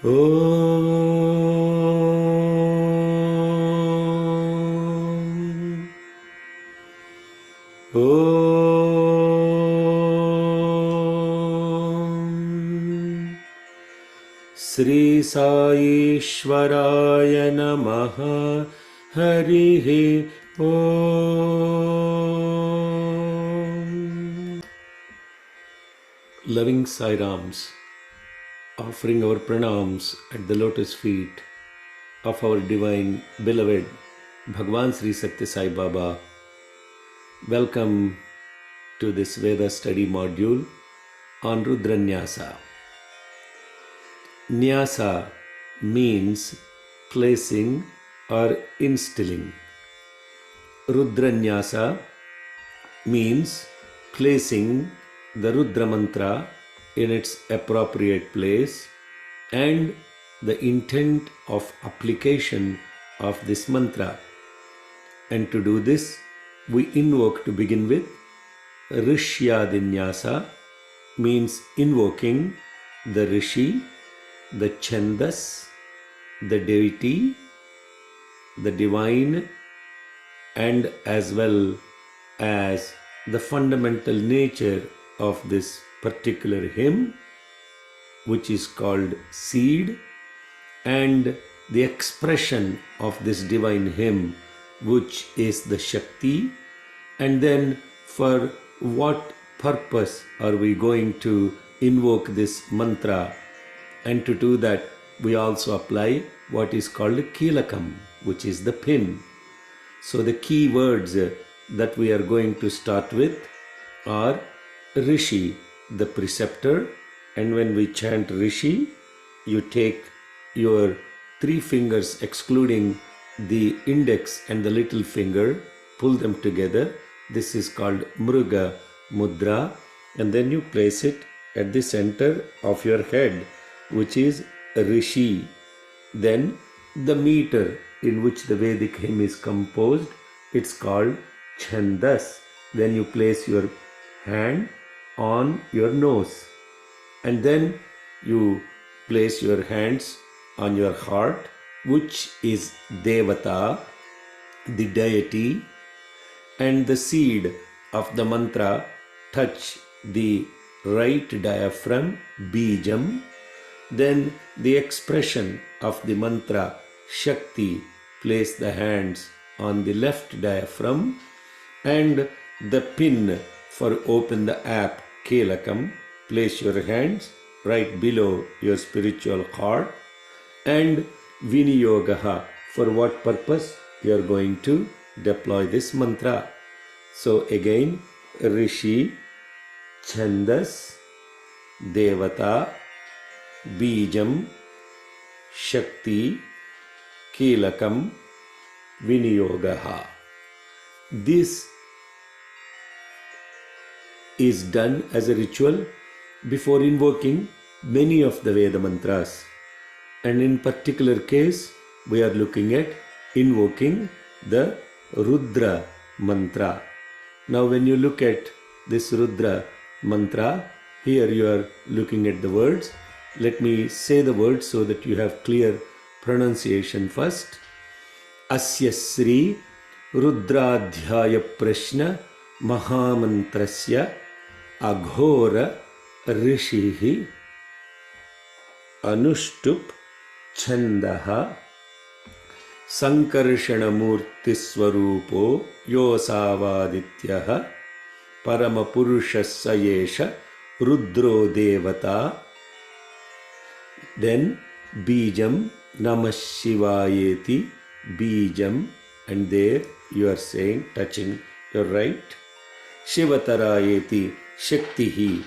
Om. Om. Sri Sai Ishwaraya Namaha. Harihi Om. Loving Sai Rams, offering our pranams at the lotus feet of our divine beloved Bhagwan Sri Satya Sai Baba. Welcome to this Veda study module on Rudra Nyasa. Nyāsa means placing or instilling. Rudra Nyasa means placing the Rudra mantra in its appropriate place and the intent of application of this mantra. And to do this, we invoke to begin with Rishyadi Nyasa, means invoking the Rishi, the Chandas, the deity, the divine, and as well as the fundamental nature of this particular hymn, which is called seed, and the expression of this divine hymn, which is the Shakti, and then for what purpose are we going to invoke this mantra. And to do that, we also apply what is called Kilakam, which is the pin. So the key words that we are going to start with are Rishi, the preceptor. And when we chant Rishi, you take your 3 fingers excluding the index and the little finger, pull them together. This is called Mruga Mudra, and then you place it at the center of your head, which is Rishi. Then the meter in which the Vedic hymn is composed, it's called Chandas. Then you place your hand on your nose, and then you place your hands on your heart, which is Devata, the deity, and the seed of the mantra touch the right diaphragm, Bijam. Then the expression of the mantra Shakti, place the hands on the left diaphragm, and the pin for open the app Kelakam, place your hands right below your spiritual heart, and Viniyogaha, for what purpose you are going to deploy this mantra. So again, Rishi, Chandas, Devata, Bijam, Shakti, Kilakam, Viniyogaha. This is done as a ritual before invoking many of the Veda mantras. And in particular case, we are looking at invoking the Rudra mantra. Now when you look at this Rudra mantra, here you are looking at the words. Let me say the words so that you have clear pronunciation first. Asya Sri Rudradhyaya Prashna Mahamantrasya Aghora Rishihi Anushtup Chandaha Sankarshanamurti Swarupo Yosavadityaha Paramapurusha Yesha Rudro Devata. Then Bijam Namah Shivayeti Bijam, and there you are saying, touching your right. Shivatarayeti Shaktihi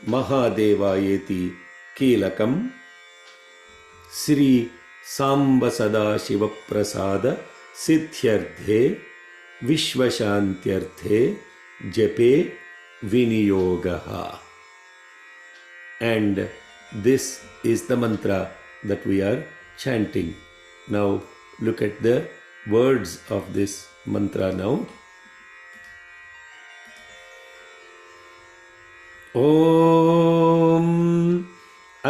Mahadevayeti Kilakam. Sri Samba Sada Shiva Prasada Siddhyarthe Vishwashantyarthe Jape Viniyogaha. And this is the mantra that we are chanting. Now look at the words of this mantra now. Om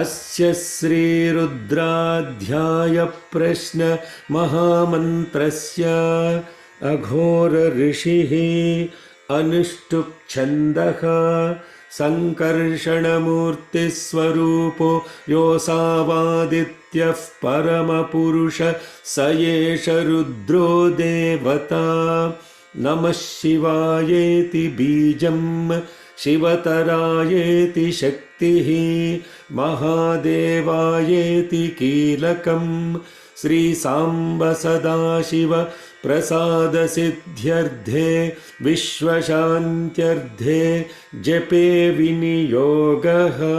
Asya Sri Rudradhyaya Prashna Mahamantrasya Aghora Rishihi Anushtup Chandaha Sankarshanamurti Swarupo Yosavadityaf Paramapurusha Sayesha Rudro Devata Namah Shivayeti Bijam Shivatarayeti Shaktihi Mahadevayeti Kilakam Sri Samba Sadashiva Prasada Siddhyardhe Vishwashantyardhe Jape Viniyogaha.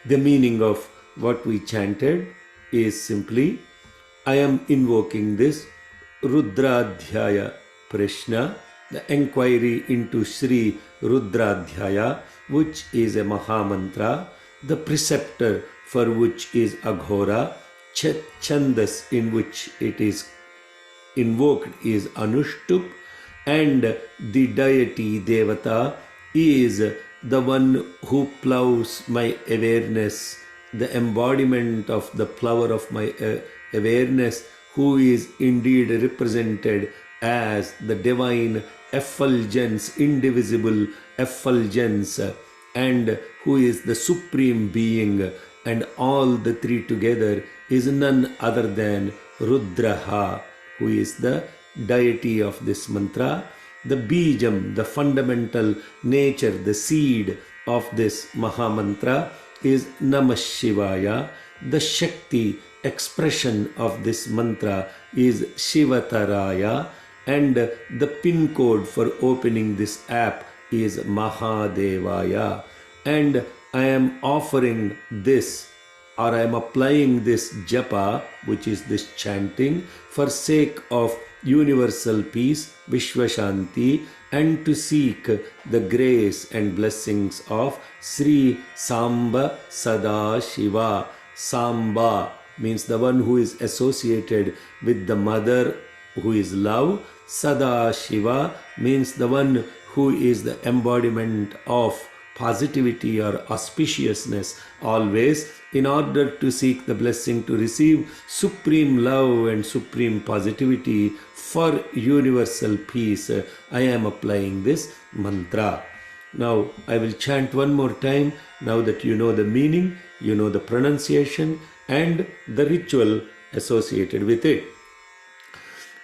The meaning of what we chanted is simply, I am invoking this Rudradhyaya Prashna, the enquiry into Sri Rudradhyaya, which is a Mahamantra, the preceptor for which is Aghora, Chandas in which it is invoked is Anushtup, and the deity Devata is the one who plows my awareness, the embodiment of the plower of my awareness, who is indeed represented as the divine effulgence, indivisible effulgence, and who is the supreme being, and all the three together is none other than Rudraha, who is the deity of this mantra. The bijam, the fundamental nature, the seed of this Mahamantra is Namah Shivaya. The Shakti, expression of this mantra is Shivataraya, and the pin code for opening this app is Mahadevaya. And I am offering this, or I am applying this japa, which is this chanting, for sake of universal peace, Vishwashanti, and to seek the grace and blessings of Sri Samba Sadashiva. Samba means the one who is associated with the mother, who is love. Sadashiva means the one who is the embodiment of positivity or auspiciousness always, in order to seek the blessing to receive supreme love and supreme positivity for universal peace. I am applying this mantra. Now I will chant one more time, now that you know the meaning, you know the pronunciation and the ritual associated with it.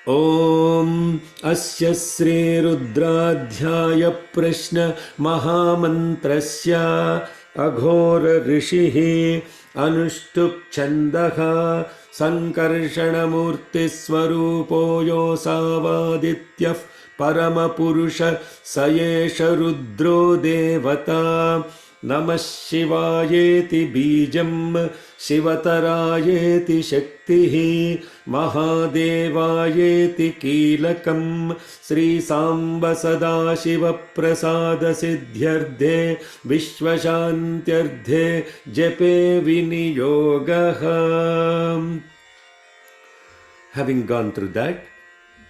Om Asya Sri Rudradhyaya Prashna Mahamantrasya Aghora Rishihi Anushtup Chandaha Sankarshanamurti Swarupo Yosavadityaf Paramapurusha Sayesha Rudro Devata Namah Shivayeti Bijam Shivatarayeti Shaktihi Mahadevayeti Kilakam Sri Samba Sadashiva Prasada Siddhyardhe Vishwashantyardhe Jape Viniyogaha. Having gone through that,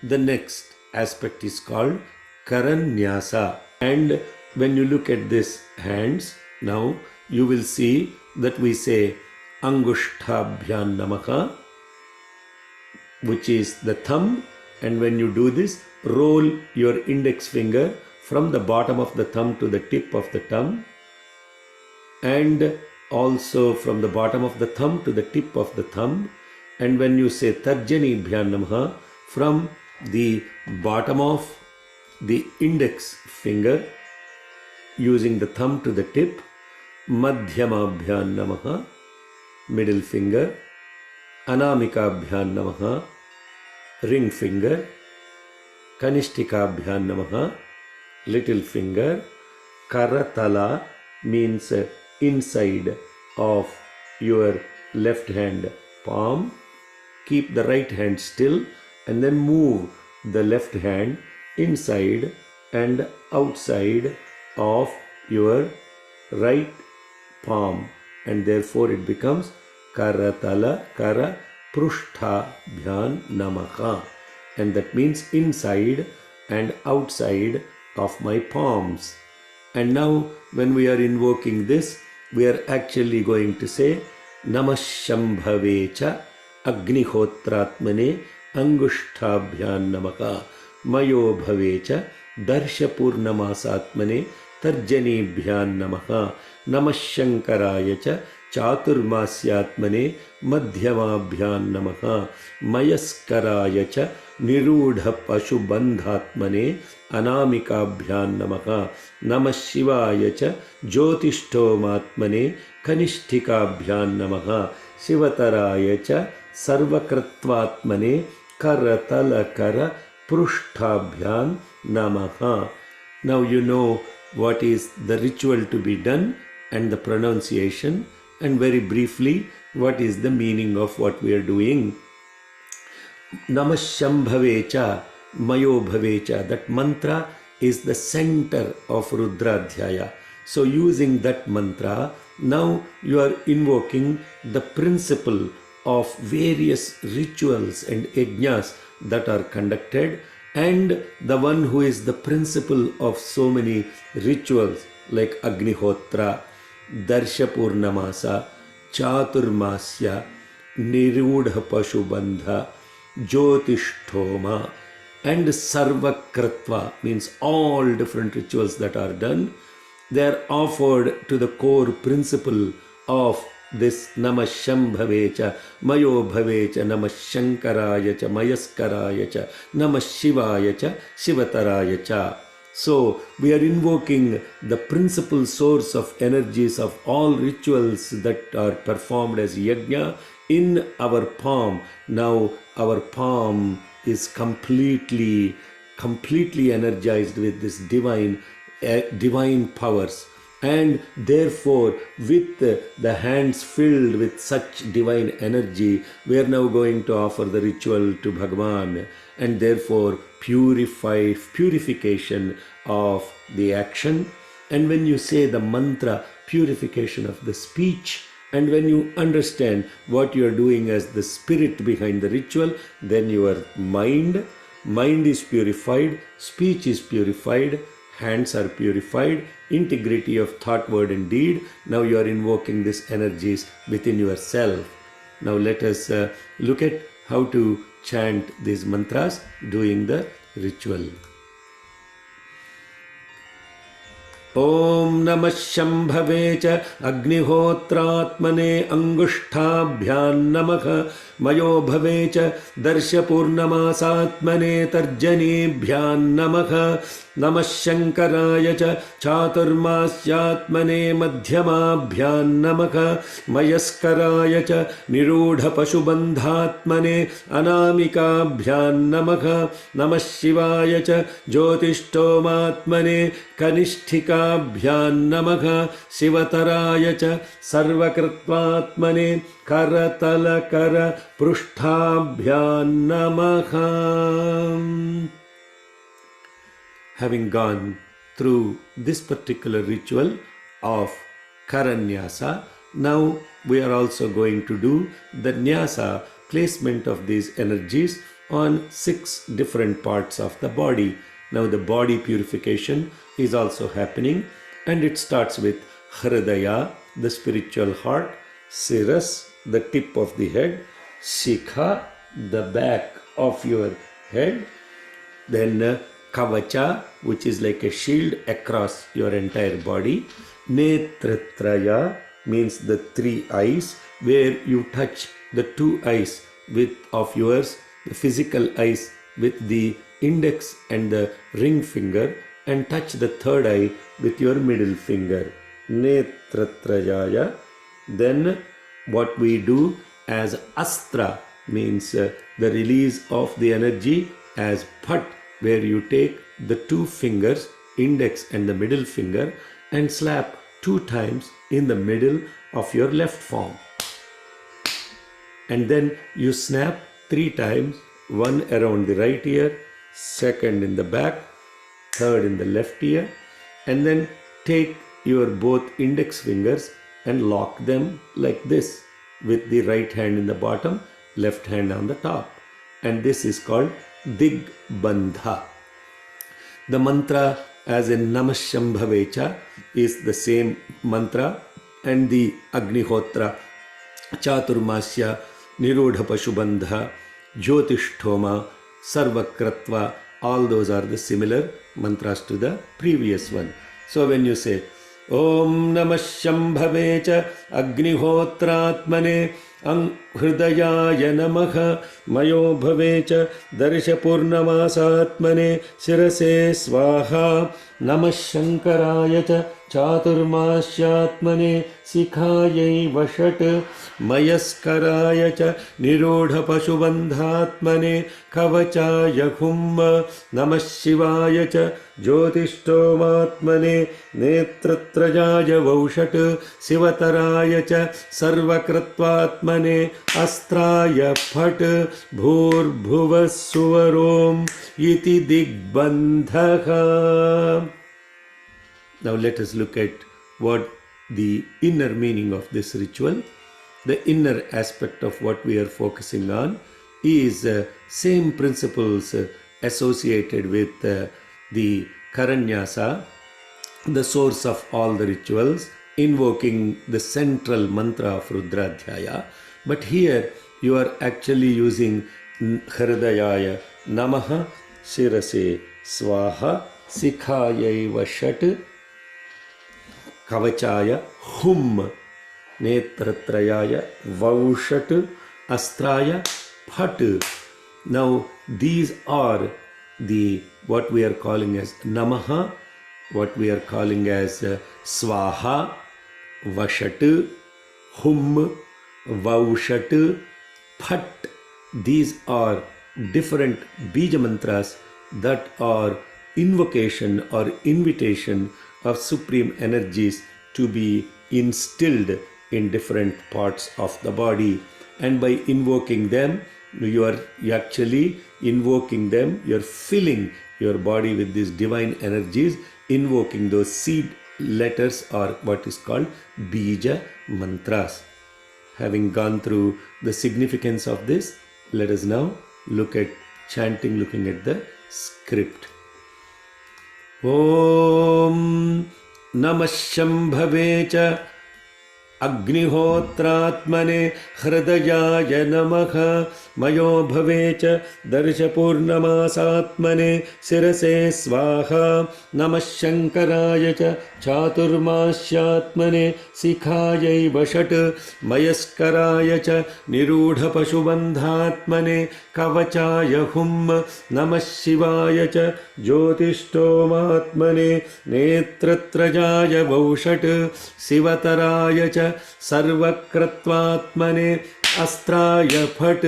the next aspect is called Nyāsa. And when you look at these hands, now you will see that we say Angushtabhyan Namaha, which is the thumb, and when you do this, roll your index finger from the bottom of the thumb to the tip of the thumb, and also from the bottom of the thumb to the tip of the thumb. And when you say Tarjani Bhyan Namaha, from the bottom of the index finger using the thumb to the tip, Madhyama Bhyan Namaha, middle finger, Anamika Bhyan Namaha, ring finger, Kanishtika Bhyan Namaha, little finger, Karatala means inside of your left hand palm. Keep the right hand still and then move the left hand inside and outside of your right palm, and therefore it becomes Karatala Kara Prushtha Bhyan Namaha, and that means inside and outside of my palms. And now when we are invoking this, we are actually going to say Namah Shambhavecha Agnihotratmane Angushtabhyan Namaka Mayo Bhavecha Darsha Purnamasatmane Tarjanibhyan Namaha Namah Shankarayacha Chaturmasyatmane Madhyamabhyan Namaha Mayaskarayacha Nirudha Pashubandhatmane Anamikabhyan Namaha Namah Shivayacha Jyotishtomatmane Kanishtikabhyan Namaha Shivatarayacha Sarvakratvatmane Karatalakara Prushtabhyan Namaha. Now you know what is the ritual to be done and the pronunciation, and very briefly what is the meaning of what we are doing. Namah Shambhavecha Mayo Bhavecha, that mantra is the center of Rudra Dhyaya. So using that mantra, now you are invoking the principle of various rituals and yajnas that are conducted, and the one who is the principle of so many rituals like Agnihotra, Darsha Purnamasa, Chaturmasya, Nirudha Pashubandha, Jyotishtoma, and Sarvakratva, means all different rituals that are done. They are offered to the core principle of this Namah Shambhavecha, Mayo Bhavecha, Namah Shankarayacha, Mayaskarayacha, Namah Shivayacha, Shivatarayacha. So we are invoking the principal source of energies of all rituals that are performed as yajna in our palm. Now our palm is completely energized with this divine powers, and therefore with the hands filled with such divine energy, we are now going to offer the ritual to Bhagavan, and therefore purification of the action. And when you say the mantra, purification of the speech, and when you understand what you are doing as the spirit behind the ritual, then your mind is purified, speech is purified, hands are purified, integrity of thought, word and deed. Now you are invoking these energies within yourself. Now let us look at how to chant these mantras doing the ritual. Om Namah Shambhavecha Agnihotratmane Angushtabhyan Namaha Mayo Bhavecha Darsha Purnamasatmane Tarjanibhyan Namaha Namah Shankarayacha Chaturmasyatmane Madhyamabhyan Namaha Mayaskarayacha Nirudha Pashubandhatmane Anamikabhyan Namaha Namah Shivayacha Jyotishtomatmane Kanishtikabhyan Namaha Shivatarayacha Sarvakratvatmane Karatalakara Prushtabhyan Namaha. Having gone through this particular ritual of Nyāsa, now we are also going to do the Nyāsa, placement of these energies on 6 different parts of the body. Now the body purification is also happening, and it starts with Hridaya, the spiritual heart, Siras, the tip of the head, Shikha, the back of your head, then Kavacha, which is like a shield across your entire body, Netratraya means the 3 eyes, where you touch the 2 eyes of yours, the physical eyes, with the index and the ring finger, and touch the 3rd eye with your middle finger, Netratrayaya. Then what we do as Astra means the release of the energy as Phat, where you take the 2 fingers, index and the middle finger, and slap 2 times in the middle of your left palm. And then you snap 3 times, 1 around the right ear, 2nd in the back, 3rd in the left ear, and then take your both index fingers and lock them like this, with the right hand in the bottom, left hand on the top. And this is called Digbandha. The mantra as in Namah Shambhavecha is the same mantra and the Agnihotra, Chaturmasya, Nirodha Pashubandha, Jyotishtoma, Sarvakratva, all those are the similar mantras to the previous one. So when you say Om Namah Shambhave cha Agnihotratmane Hridayaya Namaha Mayo Bhave cha Darsha Purnamasatmane Shirase Swaha Namah Shankaraya cha Chaturmasyatmane Sikhayai Vashat Mayaskaraya cha Nirodha Pashubandhatmane Kavachaya Humma Namah Shivaya cha Jyotishtomatmane Netratrajaya Vaushat Sivataraya cha Sarvakratvatmane Astraya Phat Bhurbhuvasuvarom Iti Digbandhaha. Now let us look at what the inner meaning of this ritual. The inner aspect of what we are focusing on is same principles associated with the Karanyasa, the source of all the rituals, invoking the central mantra of Rudra Dhyana. But here you are actually using Hridayaya Namaha, Shirase Swaha, Sikhayai Vashat, Kavachaya Hum, Netratrayaya Vaushat, Astraya Phat. Now these are the what we are calling as Namaha, what we are calling as Swaha, Vashat, Hum, Vaushat, Phat. These are different bija mantras that are invocation or invitation of supreme energies to be instilled in different parts of the body. And by invoking them, you are actually invoking them, you are filling your body with these divine energies, invoking those seed letters or what is called bija mantras. Having gone through the significance of this, let us now look at chanting, looking at the script. Om Namah Shambhave cha Agnihotratmane Hridayaya Namaha Mayo Bhave cha Darsha Purnamasatmane Shirase Swaha Namah Shankaraya cha Chaturmasyatmane Sikhayai Vashat Mayaskaraya cha Nirodha Pashubandhatmane Kavachaya Hum Namah Shivaya cha Jyotishtomatmane Netratrajaya Vaushat Sivataraya cha Sarvakratvatmane Astraya Phat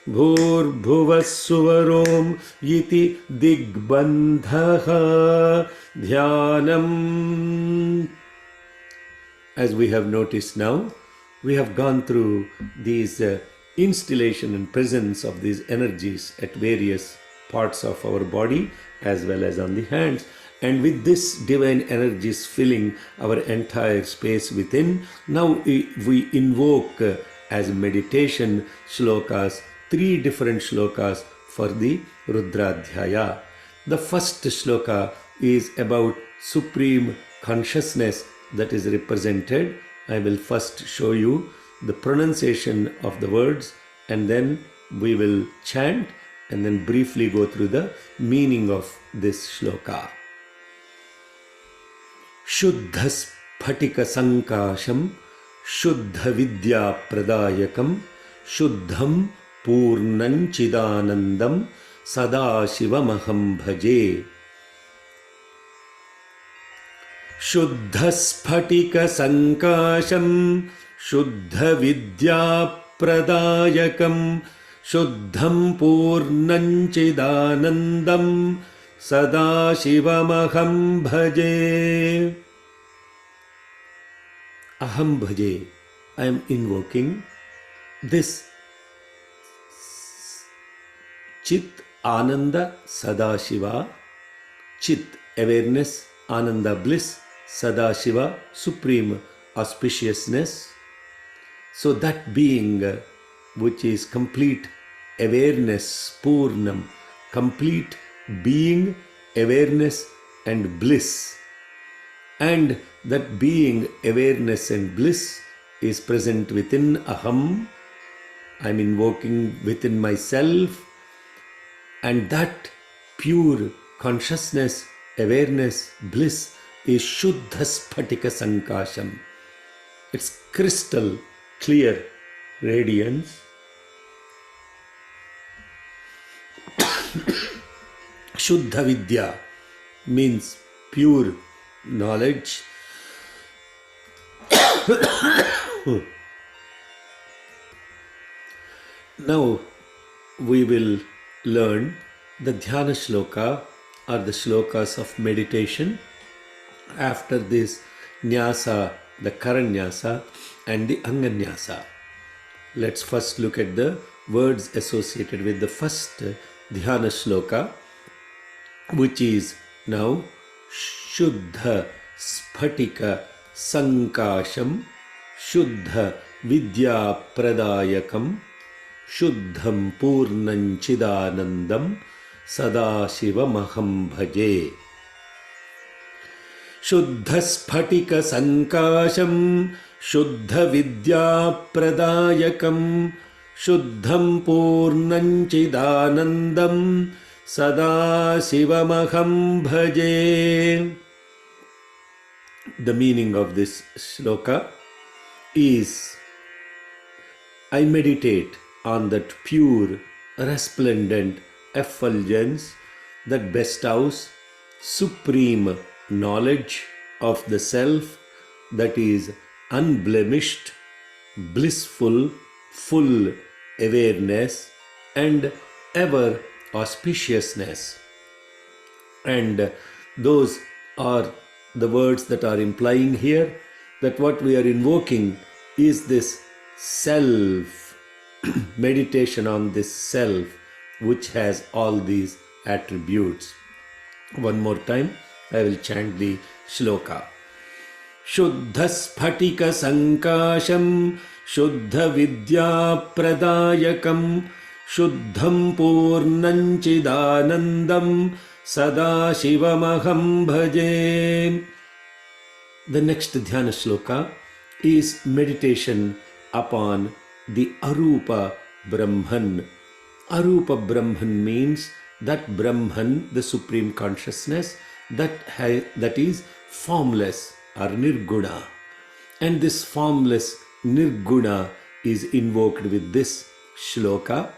Bhurbhuvasuvarom Iti Digbandhaha Dhyanam. As we have noticed now, we have gone through these installation and presence of these energies at various parts of our body as well as on the hands. And with this divine energies filling our entire space within, now we invoke as meditation shlokas, 3 different shlokas for the Rudra Dhyana. The first shloka is about supreme consciousness that is represented. I will first show you the pronunciation of the words and then we will chant and then briefly go through the meaning of this shloka. Shuddha Sphatika Sankasham Shuddha Vidya Pradayakam Shuddham Purnam Chidanandam Sadashivamaham Bhaje. Shuddha Sphatika Sankasham Shuddha Vidya Pradayakam Shuddham Purnam Chidanandam Sadashivamaham Bhaje. Aham Bhaje. I am invoking this Chit Ananda Sadashiva. Chit, awareness, Ananda, bliss, Sadashiva, supreme auspiciousness. So that being which is complete awareness, Purnam, complete being, awareness and bliss. and that being, awareness and bliss is present within aham. I'm invoking within myself, and that pure consciousness, awareness, bliss is Shuddha Spatika Sankasham. It's crystal clear radiance. Shuddha Vidya means pure knowledge. Now we will learn the Dhyana shloka or the shlokas of meditation. After this, Nyāsa, the Karanyasa and the Anga Nyāsa. Let's first look at the words associated with the first Dhyana shloka, which is now Shuddha Spatika Sankasham Shuddha Vidya Pradayakam Shuddham Purnam Chidanandam Sadashivamaham Bhaje. Shuddha Spatika Sankasham Shuddha Vidya Pradayakam Shuddham Purnam Chidanandam Sadashivamaham Bhaje. The meaning of this shloka is, I meditate on that pure, resplendent effulgence that bestows supreme knowledge of the self, that is unblemished, blissful, full awareness and ever auspiciousness. And those are the words that are implying here that what we are invoking is this self, meditation on this self which has all these attributes. One more time, I will chant the shloka. Shuddha Spatika Sankasham Shuddha Vidya Pradayakam Shuddham Purnam Chidanandam Sadashivamaham Bhaje. The next Dhyana shloka is meditation upon the Arupa Brahman. Arupa Brahman means that Brahman, the Supreme Consciousness, that is formless or Nirguna. And this formless Nirguna is invoked with this shloka,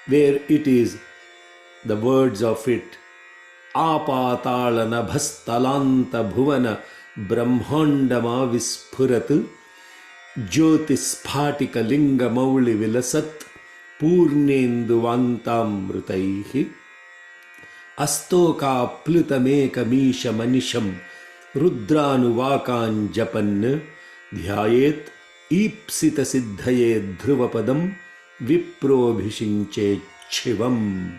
where it is the words of it, Apatalana Bhastalanta Bhuvana Brahmandama Visphurat Jyotisphatika Linga Mauli Vilasat Purnendu Vantamrutaihi Astoka Plutameka Misha Manisham Rudranuvakan Japan Dhyayet Ipsita Siddhaye Dhruvapadam Viprobhishinche Chivam.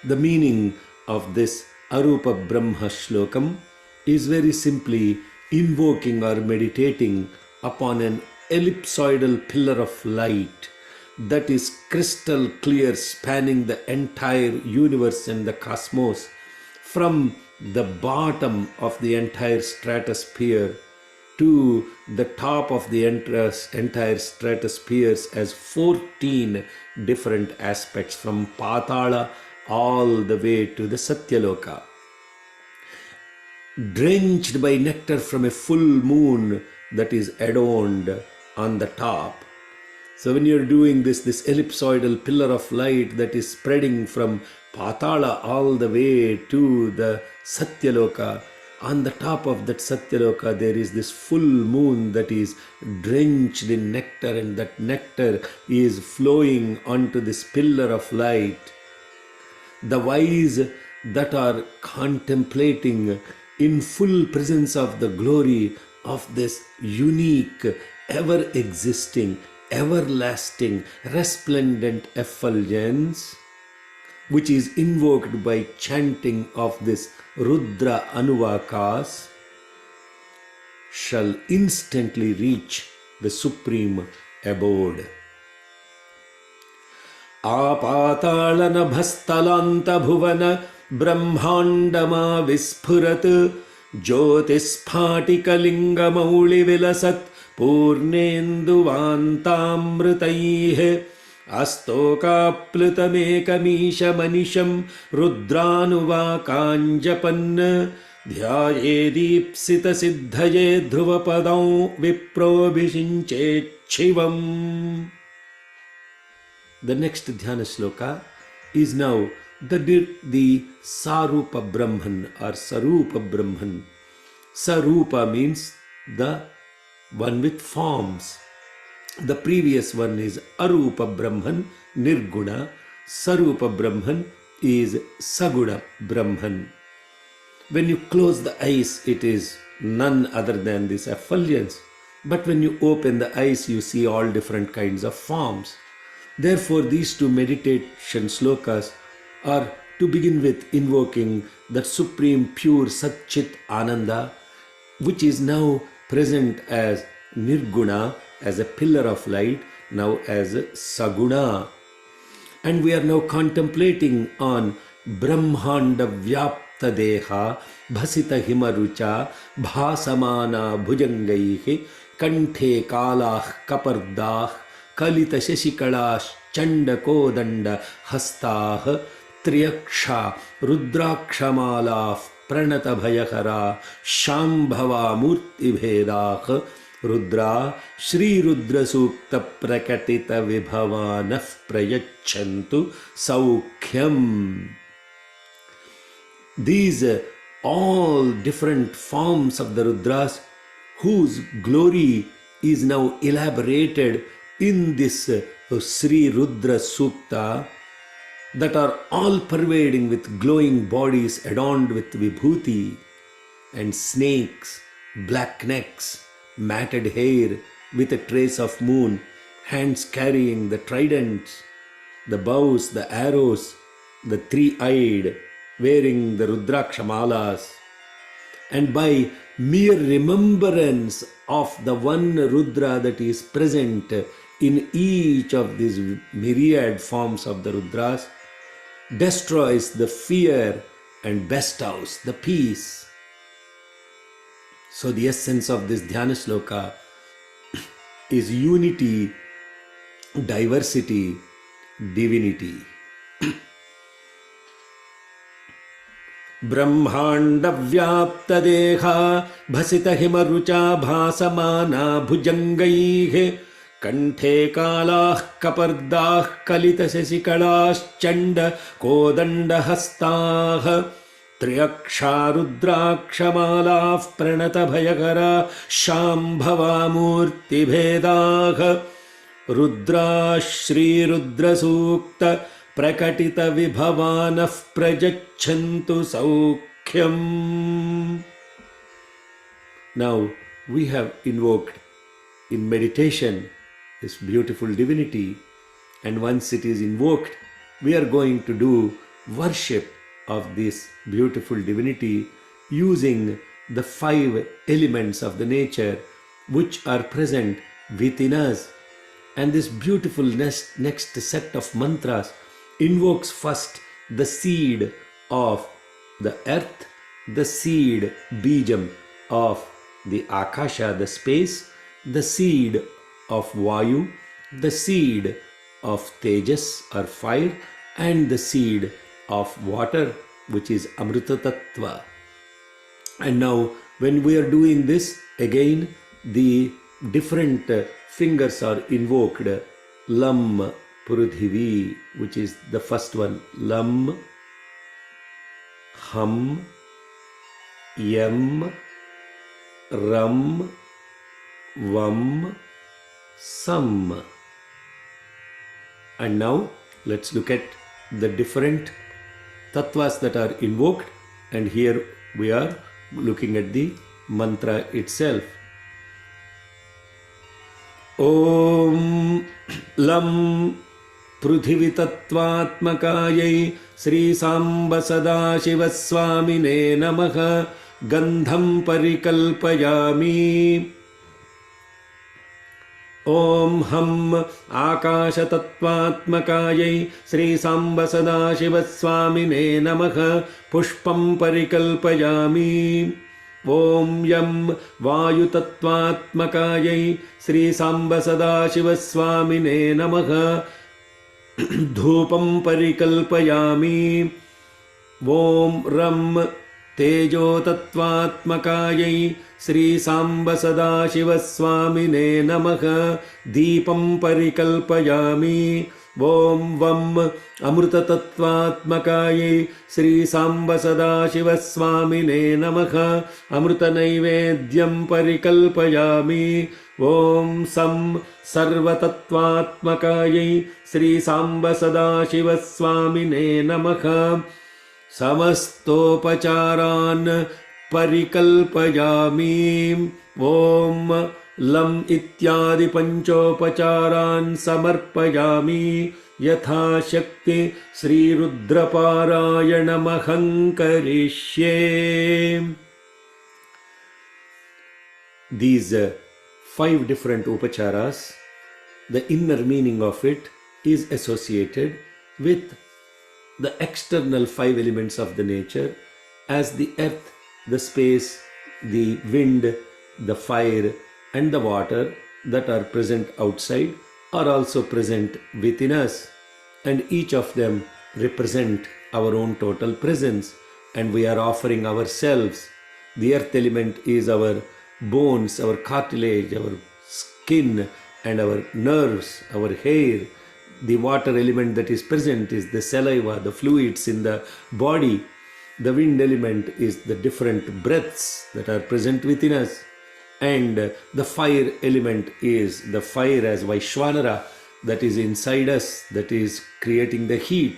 The meaning of this Arupa Brahma Shlokam is very simply invoking or meditating upon an ellipsoidal pillar of light that is crystal clear, spanning the entire universe and the cosmos, from the bottom of the entire stratosphere to the top of the entire stratospheres as 14 different aspects, from Patala all the way to the Satyaloka, drenched by nectar from a full moon that is adorned on the top. So when you're doing this ellipsoidal pillar of light that is spreading from Patala all the way to the Satyaloka, on the top of that Satyaloka there is this full moon that is drenched in nectar, and that nectar is flowing onto this pillar of light. The wise that are contemplating in full presence of the glory of this unique, ever-existing, everlasting, resplendent effulgence, which is invoked by chanting of this Rudra Anuvakas, shall instantly reach the supreme abode. Apatalana bhastalanta bhuvana brahmandama visphurat ज्योतिस्फाटिकलिङ्गमौळिविलसत् पूर्णेन्दुवान्तामृतैः अस्तोकाप्लुतमेकमीशमनिशं रुद्रानुवाकाञ्जपन् ध्यायेदीप्सितसिद्धये ध्रुवपदं विप्रोऽभिषिञ्चेच्छिवम्. The next Dhyana shloka is now the Sarupa Brahman or Sarupa Brahman. Sarupa means the one with forms. The previous one is Arupa Brahman, Nirguna. Sarupa Brahman is Saguna Brahman. When you close the eyes, it is none other than this effulgence. But when you open the eyes, you see all different kinds of forms. Therefore, these two meditation shlokas are to begin with invoking that supreme pure Satchit Ananda, which is now present as Nirguna, as a pillar of light, now as Saguna. And we are now contemplating on Brahmanda Vyapta Deha Bhasita Himarucha Bhasamana Bhujangaihi Kanthe Kalah Kapardah Kalita Shashikalash Chanda Kodanda Hastah Triyaksha Rudrakshamala Pranata Bhayakara Shambhava Murti Bhedah Rudra Shri Rudra Sukta Prakatita Vibhavanah Prayachantu Saukhyam. These all different forms of the Rudras, whose glory is now elaborated in this Sri Rudra Sukta, that are all pervading with glowing bodies adorned with vibhuti and snakes, black necks, matted hair with a trace of moon, hands carrying the tridents, the bows, the arrows, the three-eyed, wearing the Rudraksha-malas. And by mere remembrance of the one Rudra that is present in each of these myriad forms of the Rudras, destroys the fear and bestows the peace. So the essence of this Dhyana shloka is unity, diversity, divinity. Brahmanda Vyapta Deha Bhasita Himarucha Bhasamana Bhujangaihe Kanthe Kalah Kapardah Kalita Shashikalash Chanda Kodanda Hastah Triyaksha Rudrakshamala Pranata Bhayakara Shambhava Murti Bhedah Rudra Shri Rudra Sukta Prakatita Vibhavanah Prajachantu Saukhyam. Now we have invoked in meditation this beautiful divinity, and once it is invoked, we are going to do worship of this beautiful divinity using the 5 elements of the nature which are present within us. And this beautiful next set of mantras invokes first the seed of the earth, the seed bijam of the akasha, the space, the seed of vayu, the seed of tejas or fire, and the seed of water, which is amrita tattva. And now when we are doing this, again the different fingers are invoked. Lam Purudhivi, which is the first one. Lam, Ham, Yam, Ram, Vam, Sam. And now let's look at the different tattvas that are invoked, and here we are looking at the mantra itself. Om Lam Prudhivi Tattvatmakayai Sri Samba Sadashiva Swamine Namaha Gandham Parikalpayami. Om Ham Akasha Tattvatmakayai Sri Samba Sadashiva Swamine Namaha Pushpam Parikalpayami. Om Yam Vayutattvatmakayai Sri Samba Sadashivaswamine Namaha. Dhupam Parikalpayami. Om Ram Tejo Tattvatmakayai Sri Samba Sadashivaswamine Namaha. Deepam Parikalpayami. Om Vam Amruta Tattvatmakayai Sri Samba Sadashivaswamine Namaha. Amruta Naivedyam Parikalpayami. Om Sam Sarva Tattvatmakayai Sri Samba Sadashivaswamine Namaha. Samastopacharan Parikalpayami. Om Lam Ityadi Panchopacharan Samarpayami. Yatha Shakti Sri Rudra Parayanamaham Karishye. These 5 different upacharas, the inner meaning of it is associated with the external 5 elements of the nature, as the earth, the space, the wind, the fire and the water that are present outside are also present within us, and each of them represent our own total presence, and we are offering ourselves. The earth element is our bones, our cartilage, our skin and our nerves, our hair. The water element that is present is the saliva, the fluids in the body. The wind element is the different breaths that are present within us. And the fire element is the fire as Vaishwanara that is inside us, that is creating the heat.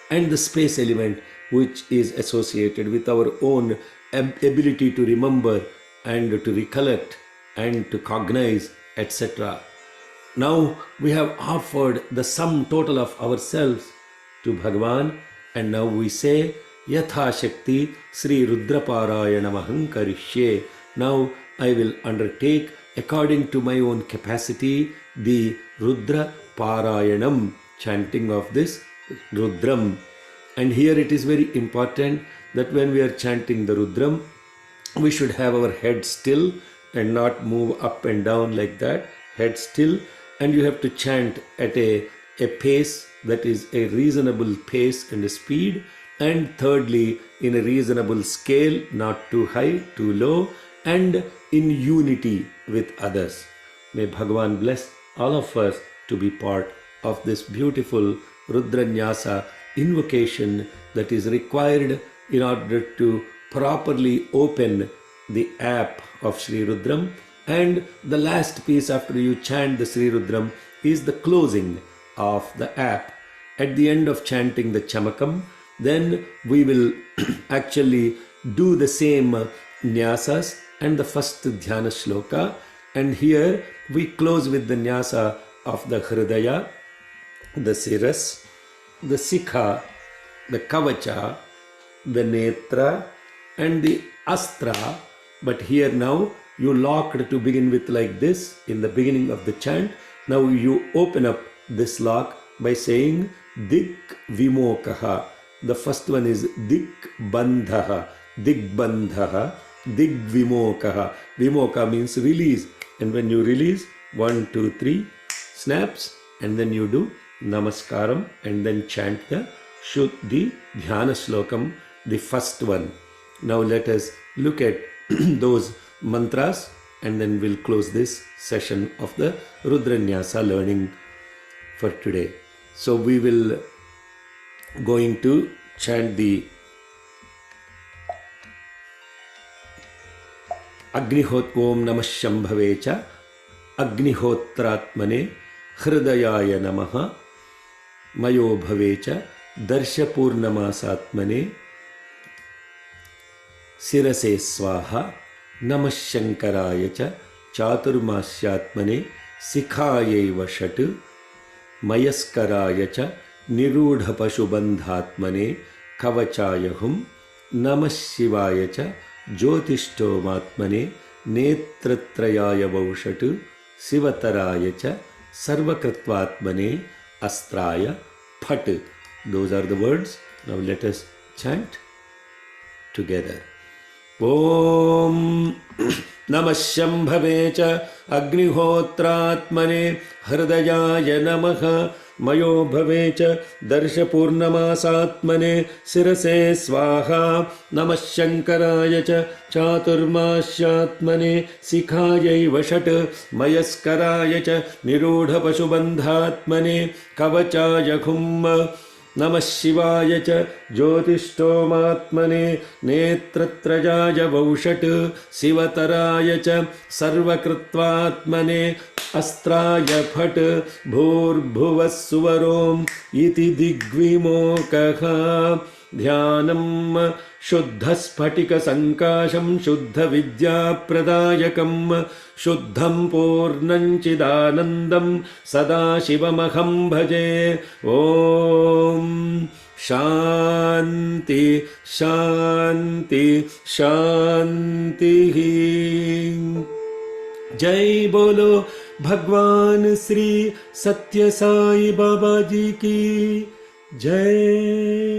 And the space element, which is associated with our own ability to remember and to recollect and to cognize, etc. Now we have offered the sum total of ourselves to Bhagavan, and now we say Yatha Shakti Sri Rudra Parayanamaham Karishye. Now I will undertake according to my own capacity the Rudra Parayanam, chanting of this Rudram. And here it is very important that when we are chanting the Rudram, we should have our head still and not move up and down like that. Head still, and you have to chant at a pace that is a reasonable pace and a speed, and thirdly in a reasonable scale, not too high, too low, and in unity with others. May Bhagavan bless all of us to be part of this beautiful Rudra Nyasa invocation that is required in order to properly open the app of Sri Rudram. And the last piece after you chant the Sri Rudram is the closing of the app. At the end of chanting the Chamakam, then we will actually do the same Nyasas and the first Dhyana shloka. And here we close with the Nyasa of the Hridaya, the Siras, the Sikha, the Kavacha, the Netra and the Astra. But here now you locked to begin with like this in the beginning of the chant. Now you open up this lock by saying Dik Vimokaha. The first one is Dik Bandhaha, Dik Bandhaha, Dik Vimokaha. Vimoka means release. And when you release, 1, 2, 3 snaps, and then you do Namaskaram and then chant the Shuddhi Dhyana Shlokam, the first one. Now let us look at those mantras and then we'll close this session of the Rudra Nyasa learning for today. So we will going to chant the Agnihot Om Namah Shambhavecha Agnihotratmane Hridayaya Namaha Mayo Bhavecha Darshapurnamasatmane Sirase Swaha Namah Shankaraya Cha Chaturmasyatmane Sikhaye Vashatu Mayaskaraya Cha Nirudha Pashubandhatmane Kavachayahum Namah Shivaya Cha Jyotishtomatmane Netratrayaya Vaushatu Sivataraya Cha Sarvakritvatmane Astraya Phat. Those are the words. Now let us chant together. ॐ नमः शम्भवे च अग्निहोत्रात्मने हृदयाय नमः मयो भवे च दर्शपूर्णमासात्मने शिरसे स्वाहा नमः शङ्कराय च चातुर्मास्यात्मने शिखायै षट् मयस्कराय च निरूढपशुबन्धात्मने कवचाय खुम्म नमः शिवाय च ज्योतिष्ठोमात्मने नेत्रत्रयाय वौषट् शिवतराय च सर्वकृत्वात्मने अस्त्राय फट् भूर्भुवः सुवरोम् इति दिग्विमोकः ध्यानं शुद्धस्फटिकसङ्काशं शुद्धविद्याप्रदायकं शुद्धं पूर्णं चिदानन्दं सदाशिवमहं भजे। ॐ शान्ति शान्ति शान्तिः। जय बोलो भगवान श्री सत्य साई बाबा जी की जय।